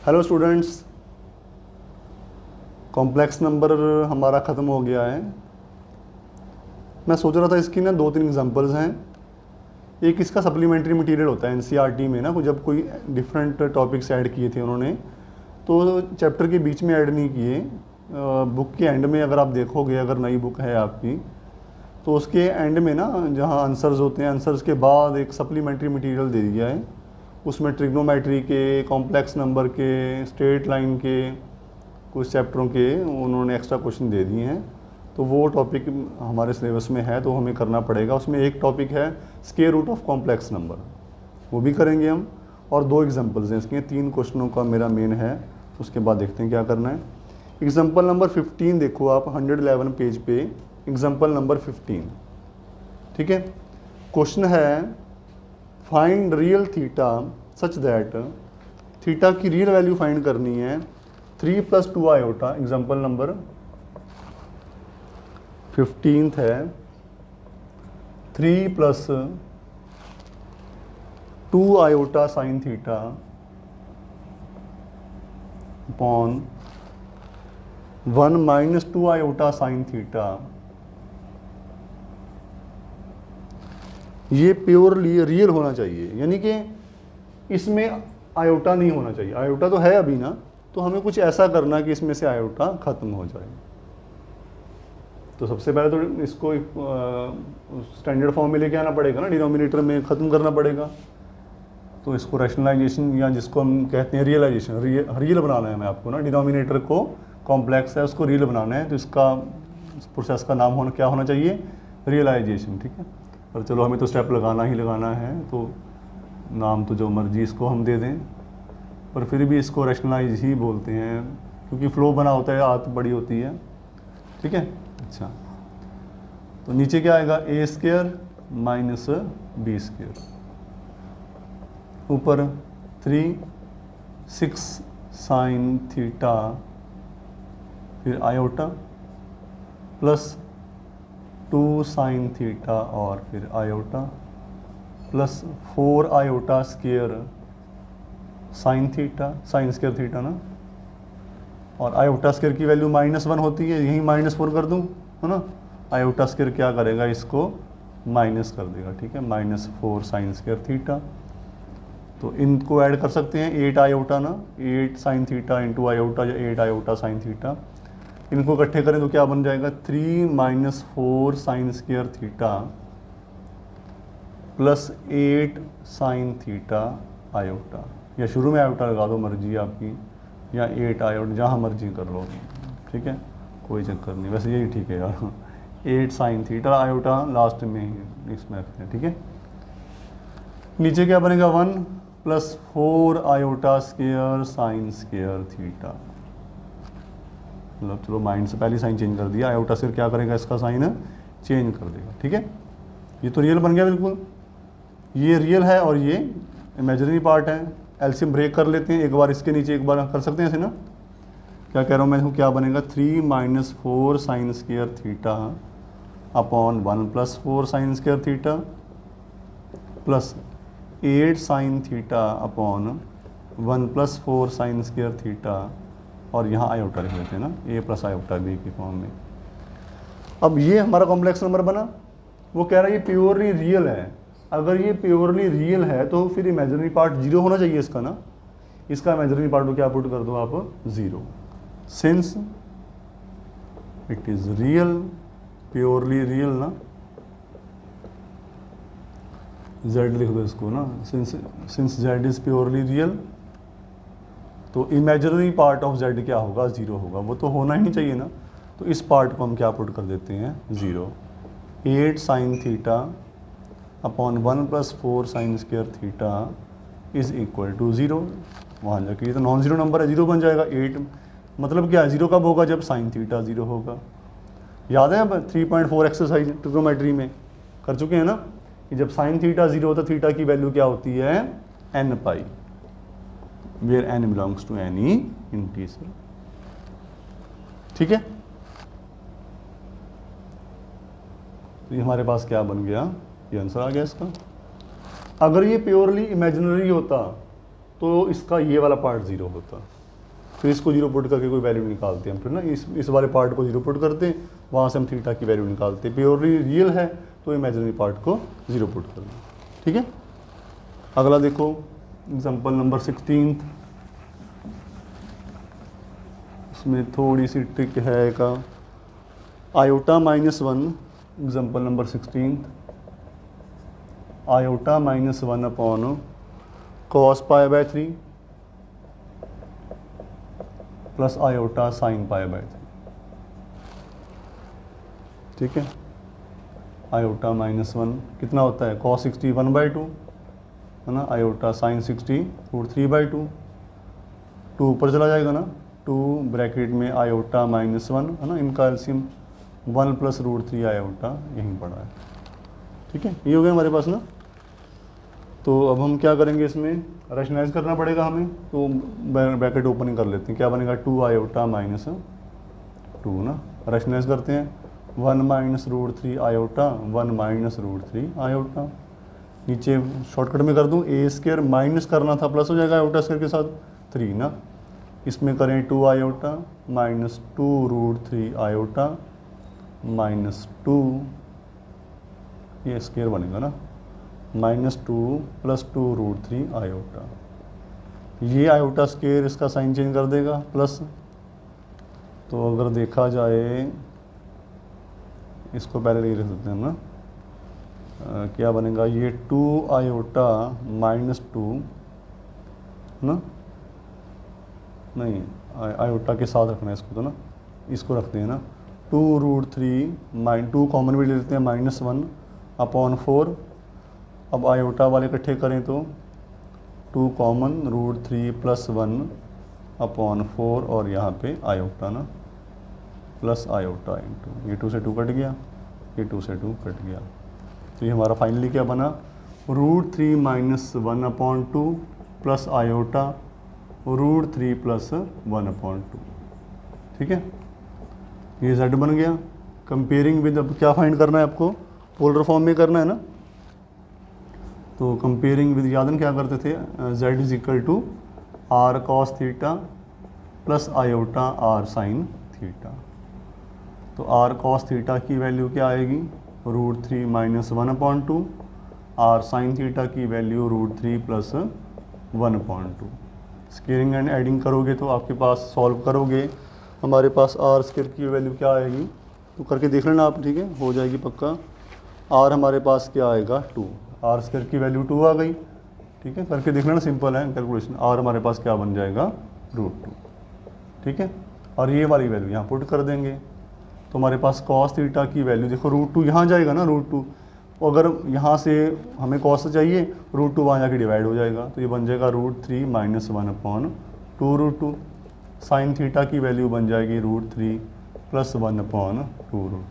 Hello students, complex number हमारा ख़त्म हो गया है। मैं सोच रहा था इसकी ना 2-3 एग्जांपल्स हैं। एक इसका सप्लीमेंट्री मटेरियल होता है एनसीईआरटी में ना, जब कोई डिफरेंट टॉपिक्स ऐड किए थे उन्होंने, तो चैप्टर के बीच में ऐड नहीं किए। बुक के एंड में अगर आप देखोगे, अगर नई बुक है आपकी, तो उसके एंड में ना जहाँ आंसर्स होते हैं, आंसर्स के बाद एक सप्लीमेंट्री मटेरियल दे दिया है। उसमें ट्रिग्नोमेट्री के, कॉम्प्लेक्स नंबर के, स्ट्रेट लाइन के, कुछ चैप्टरों के उन्होंने एक्स्ट्रा क्वेश्चन दे दिए हैं। तो वो टॉपिक हमारे सिलेबस में है, तो हमें करना पड़ेगा। उसमें एक टॉपिक है square root of complex number, वो भी करेंगे हम। और 2 एग्जांपल्स हैं इसके, 3 क्वेश्चनों का मेरा मेन है। उसके बाद देखते हैं क्या करना है। एग्जांपल नंबर 15 देखो आप 111 पेज पे, एग्जांपल नंबर 15। ठीक है, क्वेश्चन है find real theta such that, theta की रियल वैल्यू फाइंड करनी है 3 + 2 आयोटा। एग्जाम्पल नंबर 15 है 3 + 2 iota sine theta upon 1 - 2 iota sine theta. ये प्योरली रियल होना चाहिए, यानी कि इसमें आयोटा नहीं होना चाहिए। आयोटा तो है अभी ना, तो हमें कुछ ऐसा करना कि इसमें से आयोटा ख़त्म हो जाए। तो सबसे पहले तो इसको स्टैंडर्ड फॉर्म में लेके आना पड़ेगा ना, डिनोमिनेटर में ख़त्म करना पड़ेगा। तो इसको रैशनलाइजेशन, या जिसको हम कहते हैं रियलाइजेशन, रियल बनाना है हमें आपको ना। डिनोमिनेटर को कॉम्प्लेक्स है, उसको रियल बनाना है, तो इसका प्रोसेस का नाम क्या होना चाहिए? रियलाइजेशन। ठीक है, पर चलो हमें तो स्टेप लगाना ही लगाना है, तो नाम तो जो मर्जी इसको हम दे दें, पर फिर भी इसको रैशनलाइज ही बोलते हैं, क्योंकि फ्लो बना होता है, आत बड़ी होती है। ठीक है, अच्छा, तो नीचे क्या आएगा? a² - b², ऊपर 3 6 साइन थीटा, फिर आयोटा, प्लस 2 साइन थीटा और फिर iota, plus 4 iota square sine theta, sign square theta ना, और आयोटा स्क्वायर की वैल्यू -1 होती है, यहीं -4 कर दूँ, है ना। आयोटा स्क्वायर क्या करेगा? इसको माइनस कर देगा। ठीक है, -4 साइन स्क्वायर थीटा। तो इनको ऐड कर सकते हैं, 8 आयोटा ना, 8 साइन थीटा इंटू आयोटा, या 8 आयोटा साइन थीटा। इनको इकट्ठे करें तो क्या बन जाएगा? 3 - 4 sine square theta plus 8 sine theta iota, या शुरू में आयोटा लगा दो, मर्जी आपकी, या 8 आयोटा, जहाँ मर्जी कर लो। ठीक है, कोई चक्कर नहीं, वैसे यही ठीक है यार। 8 साइन थीटा आयोटा लास्ट में ही इसमें रखते हैं। ठीक है, नीचे क्या बनेगा? 1 + 4 iota square sine square theta. मतलब चलो माइंड से पहले साइन चेंज कर दिया, आयोटा स्क्वायर क्या करेगा? इसका साइन चेंज कर देगा। ठीक है, ये तो रियल बन गया बिल्कुल। ये रियल है और ये इमेजिनरी पार्ट है। एलसीएम ब्रेक कर लेते हैं, एक बार इसके नीचे, एक बार कर सकते हैं ऐसे ना। क्या कह रहा हूँ मैं? क्या बनेगा? 3 - 4 sine square theta upon 1 + 4 sine square theta plus 8 sine theta upon 1 + 4 sine square theta, और यहाँ आयोटा लिख लेते हैं ना, a + आयोटा b की फॉर्म में। अब ये हमारा कॉम्प्लेक्स नंबर बना। वो कह रहा है ये प्योरली रियल है। अगर ये प्योरली रियल है तो फिर इमेजिनरी पार्ट 0 होना चाहिए इसका ना। इसका इमेजिनरी पार्ट को क्या पुट कर दो आप? 0। Since it is real, purely real ना, z लिख दो इसको ना। Since z is purely real, तो इमेजिनरी पार्ट ऑफ z क्या होगा? 0 होगा। वो तो होना ही नहीं चाहिए ना, तो इस पार्ट को हम क्या पुट कर देते हैं? 0। 8 sine theta upon 1 + 4 sine square theta is equal to 0। वहाँ जाके ये तो नॉन ज़ीरो नंबर है, 0 बन जाएगा। 8 मतलब क्या है? 0 कब होगा? जब साइन थीटा 0 होगा। याद है अब 3.4 एक्सरसाइज ट्रिग्नोमेट्री में कर चुके हैं ना, कि जब साइन थीटा 0 होता, थीटा की वैल्यू क्या होती है? n π, where n belongs to any integer. ठीक है, तो ये हमारे पास क्या बन गया? ये आंसर आ गया इसका। अगर ये प्योरली इमेजिनरी होता तो इसका ये वाला पार्ट 0 होता। फिर इसको 0 पुट करके कोई वैल्यू निकालते हैं हम, फिर ना इस वाले पार्ट को 0 पुट करते हैं, वहाँ से हम थीटा की वैल्यू निकालते हैं। प्योरली रियल है तो इमेजिनरी पार्ट को 0 पुट कर दें। ठीक है, अगला देखो एग्जांपल नंबर 16। इसमें थोड़ी सी ट्रिक है का iota -1, example number 16, iota -1 upon cos π/3 plus iota sin π/3। ठीक है, आयोटा -1 कितना होता है, cos 60 1/2 है ना, आयोटा sin 60 √3/2, 2 ऊपर चला जाएगा ना, 2 ब्रैकेट में आयोटा -1 है ना, इनका एलसीएम 1 + √3 आयोटा यहीं पड़ा है। ठीक है, ये हो गया हमारे पास ना। तो अब हम क्या करेंगे, इसमें रैशनलाइज करना पड़ेगा हमें, तो ब्रैकेट ओपनिंग कर लेते हैं। क्या बनेगा, 2 आयोटा -2 ना, रैशनलाइज करते हैं, 1 - √3 आयोटा, 1 - √3 आयोटा। नीचे शॉर्टकट में कर दूं, a² माइनस करना था, प्लस हो जाएगा आयोटा स्क्वायर के साथ 3 ना। इसमें करें 2 आयोटा -2 √3 आयोटा -2, ये स्क्वायर बनेगा ना, -2 + 2 √3 आयोटा। ये आयोटा स्क्वायर इसका साइन चेंज कर देगा प्लस। तो अगर देखा जाए, इसको पहले लिख देते हैं ना, क्या बनेगा, ये 2 आयोटा -2 ना, नहीं आयोटा के साथ रखना है इसको, तो ना इसको रखते हैं ना, 2 √3 2 कॉमन भी ले लेते हैं, -1 अपॉन 4। अब आयोटा वाले इकट्ठे करें तो 2 कॉमन √3 + 1 अपॉन 4, और यहाँ पे आयोटा ना, प्लस आयोटा इंटू, ये 2 से 2 कट गया, ये 2 से 2 कट गया। तो ये हमारा फाइनली क्या बना, √3 - 1/2 प्लस आयोटा √3 + 1/2। ठीक है, ये z बन गया। कंपेयरिंग विद, अब क्या फाइंड करना है आपको, पोलर फॉर्म में करना है ना। तो कंपेयरिंग विद, याद क्या करते थे, z = r cos theta plus iota r sin theta. तो r cos थीटा की वैल्यू क्या आएगी, √3 - 1/2, r sin थीटा की वैल्यू √3 + 1/2। स्क्वेयरिंग एंड एडिंग करोगे तो आपके पास, सॉल्व करोगे, हमारे पास r² की वैल्यू क्या आएगी, तो करके देख लेना आप। ठीक है, हो जाएगी पक्का। r हमारे पास क्या आएगा, 2, r² की वैल्यू 2 आ गई। ठीक है, करके देख लेना, सिंपल है कैलकुलेशन। r हमारे पास क्या बन जाएगा, √2। ठीक है, और ये वाली वैल्यू यहाँ पुट कर देंगे, तो हमारे पास cos थीटा की वैल्यू देखो, √2 यहाँ जाएगा ना, √2, अगर यहाँ से हमें cos चाहिए, √2 वहाँ जाके डिवाइड हो जाएगा, तो ये बन जाएगा √3 - 1/2 √2। साइन थीटा की वैल्यू बन जाएगी √3 + 1/2 √2।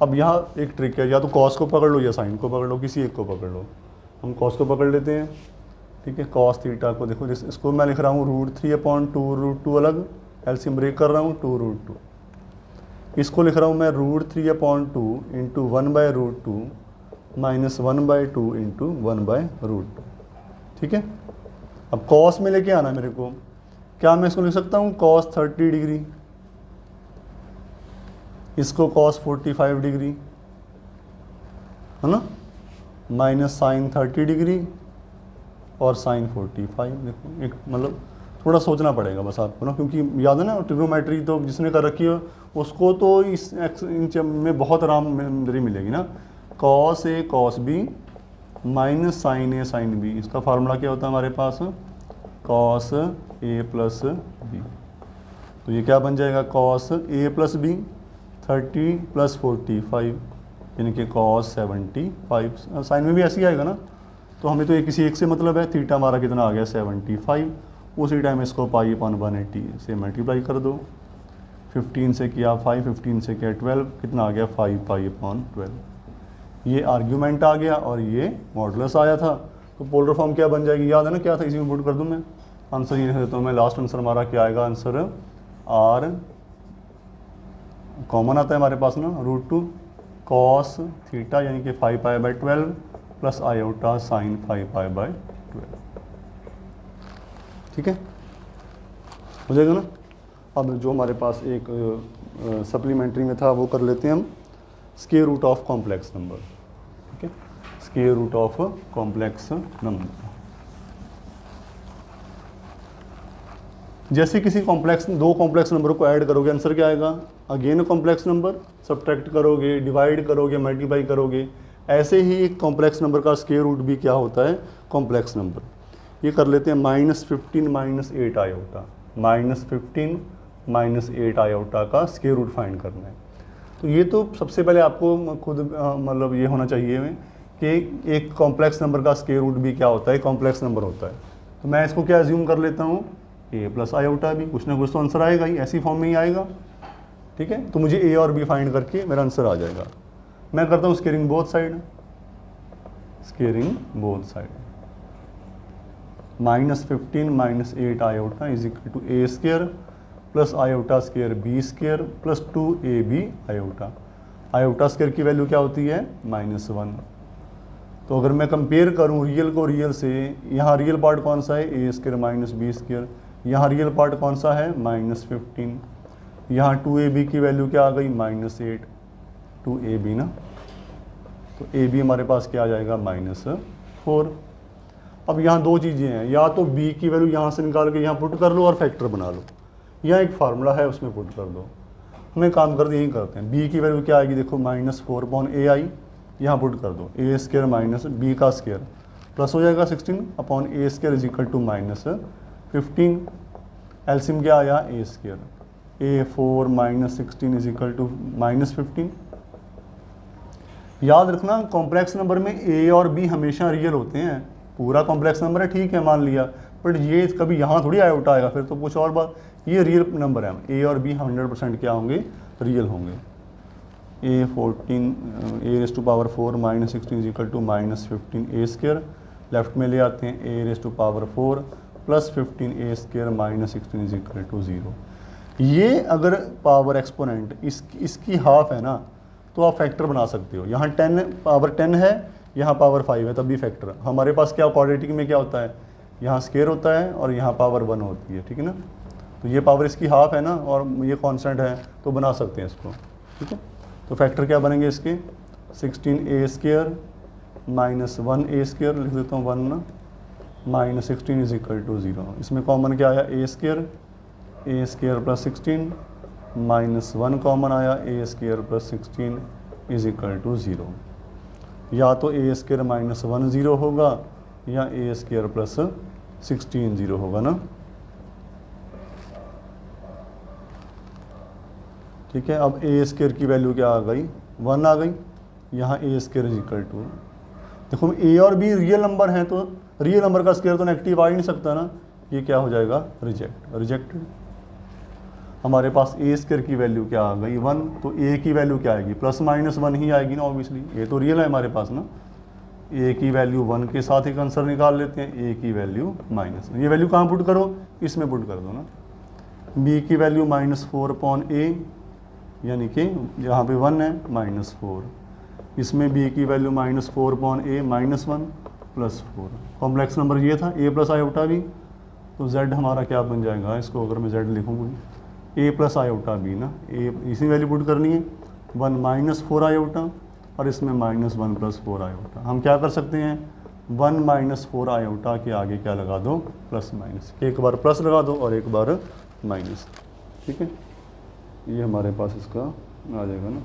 अब यहाँ एक ट्रिक है, या तो cos को पकड़ लो या साइन को पकड़ लो, किसी एक को पकड़ लो। हम cos को पकड़ लेते हैं। ठीक है, cos थीटा को देखो, इसको मैं लिख रहा हूँ √3/2 √2 अलग, एलसीएम ब्रेक कर रहा हूँ 2 √2। इसको लिख रहा हूँ मैं √3/2 × 1/√2 - 1/2 × 1/√2। ठीक है, अब cos में लेके आना मेरे को, क्या मैं इसको लिख सकता हूँ cos 30 डिग्री, इसको cos 45 डिग्री, है ना, माइनस साइन 30 डिग्री और साइन 45। देखो एक मतलब थोड़ा सोचना पड़ेगा बस आपको ना, क्योंकि याद है ना ट्रिग्नोमेट्री तो जिसने कर रखी है उसको तो इस इंच में बहुत आराम मेमोरी मिलेगी ना। cos A cos B minus sine A sine B, इसका फार्मूला क्या होता है हमारे पास, cos A + B। तो ये क्या बन जाएगा, cos A + B 30 + 45, यानी कि cos 75। साइन में भी ऐसे ही आएगा ना, तो हमें तो किसी एक से मतलब है। थीटा हमारा कितना आ गया 75, उसी टाइम इसको π/180 से मल्टीप्लाई कर दो। 15 से किया 5, 15 से किया 12, कितना आ गया 5π/12। ये आर्ग्यूमेंट आ गया और ये मॉडुलस आया था। तो पोलर फॉर्म क्या बन जाएगी, याद है ना क्या था, इसी में पुट कर दूँ मैं। आंसर ये देता हूँ मैं, लास्ट आंसर हमारा क्या आएगा, आंसर r कॉमन आता है हमारे पास ना, √2 cos थीटा यानी कि 5π/12 प्लस आयोटा साइन 5π/12। ठीक है, हो जाएगा ना। अब जो हमारे पास एक सप्लीमेंट्री में था वो कर लेते हैं हम, square root of complex number. ठीक है, square root of complex number. जैसे किसी दो कॉम्प्लेक्स नंबर को ऐड करोगे आंसर क्या आएगा, अगेन कॉम्प्लेक्स नंबर, सब्ट्रैक्ट करोगे, डिवाइड करोगे, मल्टीप्लाई करोगे। ऐसे ही एक कॉम्प्लेक्स नंबर का स्क्वायर रूट भी क्या होता है, कॉम्प्लेक्स नंबर। ये कर लेते हैं -15 -8 आयोटा, -15 -8 आयोटा का स्क्वायर रूट फाइंड करना है। तो ये तो सबसे पहले आपको खुद मतलब ये होना चाहिए कि एक कॉम्प्लेक्स नंबर का स्क्वायर रूट भी क्या होता है, कॉम्प्लेक्स नंबर होता है। तो मैं इसको क्या अज्यूम कर लेता हूँ, a प्लस आयोटा भी, कुछ ना कुछ तो आंसर आएगा ही, ऐसी फॉर्म में ही आएगा। ठीक है, तो मुझे a और b फाइंड करके मेरा आंसर आ जाएगा। मैं करता हूँ squaring both side, squaring both side, -15 -8 iota is equal to a square plus iota square b square plus 2ab iota. Iota square की वैल्यू क्या होती है, -1। तो अगर मैं कंपेयर करूँ रियल को रियल से, यहाँ रियल पार्ट कौन सा है, a square minus b square, यहाँ रियल पार्ट कौन सा है, -15, यहाँ 2ab की वैल्यू क्या आ गई, -8, 2ab ना, तो ab हमारे पास क्या आ जाएगा, -4। अब यहाँ दो चीज़ें हैं, या तो b की वैल्यू यहाँ से निकाल के यहाँ पुट कर लो और फैक्टर बना लो, यहाँ एक फार्मूला है उसमें पुट कर दो। हमें काम करते यही करते हैं, b की वैल्यू क्या आएगी, देखो -4/a आई, यहाँ पुट कर दो, a स्क्वायर माइनस b का स्क्वायर प्लस हो जाएगा 16/a square is equal to -15। LCM क्या आया, a square, a4 -16 is equal to -15। याद रखना कॉम्प्लेक्स नंबर में a और b हमेशा रियल होते हैं। पूरा कॉम्प्लेक्स नंबर है, ठीक है मान लिया, बट ये कभी यहाँ थोड़ी आयोटा आएगा, फिर तो कुछ और बात। ये रियल नंबर है, a और b 100% क्या होंगे, रियल होंगे। a4 -16 is equal to -15 a square, left में ले आते हैं a4 plus 15 a square -16 is equal to 0। ये अगर पावर एक्सपोनेंट इसकी हाफ है ना, तो आप फैक्टर बना सकते हो। यहाँ 10 पावर 10 है, यहाँ पावर 5 है, तब भी फैक्टर। हमारे पास क्या क्वाड्रेटिक में क्या होता है, यहाँ स्क्वायर होता है और यहाँ पावर 1 होती है, ठीक है ना। तो ये पावर इसकी हाफ है ना, और ये कांस्टेंट है, तो बना सकते हैं इसको, ठीक है। तो फैक्टर क्या बनेंगे इसके, 16a स्क्वायर -1a स्क्वायर लिख देता हूँ 1 ना, -16 इज इक्वल टू 0। इसमें कॉमन क्या आया, a स्क्वायर प्लस 16 -1 कॉमन आया, a square plus 16 is equal to 0। या तो a स्क्वायर -1 0 होगा, या a स्क्वायर प्लस 16 0 होगा ना, ठीक है। अब a स्क्वायर की वैल्यू क्या आ गई, 1 आ गई, यहाँ a square is equal to, देखो a और b रियल नंबर हैं, तो रियल नंबर का स्क्वायर तो नेगेटिव आ ही नहीं सकता ना, ये क्या हो जाएगा, रिजेक्टेड। हमारे पास a स्क्वायर की वैल्यू क्या आ गई, 1, तो a की वैल्यू क्या आएगी, ±1 ही आएगी ना, ऑब्वियसली ये तो रियल है हमारे पास ना। a की वैल्यू 1 के साथ एक आंसर निकाल लेते हैं, a की वैल्यू -, ये वैल्यू कहाँ पुट करो, इसमें पुट कर दो ना। b की वैल्यू -4/a, यानी कि यहाँ पे 1 है, -4, इसमें b की वैल्यू -4/a -1 + 4। कॉम्प्लेक्स नंबर ये था, a प्लस आयोटा भी, तो z हमारा क्या बन जाएगा, इसको अगर मैं z लिखूँ, a प्लस आयोटा b ना, a इसी वैल्यू पुट करनी है, 1 -4 आयोटा, और इसमें -1 + 4 आयोटा। हम क्या कर सकते हैं, 1 - 4 आयोटा के आगे क्या लगा दो, +-, एक बार प्लस लगा दो और एक बार माइनस, ठीक है। ये हमारे पास इसका आ जाएगा ना,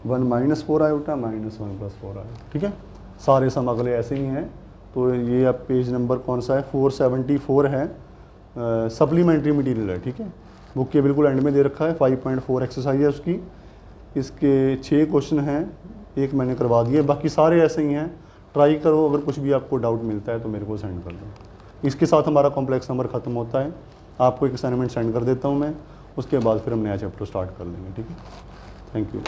1 - 4 आयोटा -1 + 4 आयोटा, ठीक है। सारे सम अगले ऐसे ही हैं। तो ये अब पेज नंबर कौन सा है, 474 है, सप्लीमेंट्री मटेरियल है, ठीक है। बुक के बिल्कुल एंड में दे रखा है, 5.4 एक्सरसाइज है उसकी, इसके 6 क्वेश्चन हैं, एक मैंने करवा दिया, बाकी सारे ऐसे ही हैं। ट्राई करो, अगर कुछ भी आपको डाउट मिलता है तो मेरे को सेंड कर दो। इसके साथ हमारा कॉम्प्लेक्स नंबर ख़त्म होता है। आपको एक असाइनमेंट सेंड कर देता हूँ मैं, उसके बाद फिर हम नया चैप्टर स्टार्ट कर लेंगे, ठीक है। Thank you.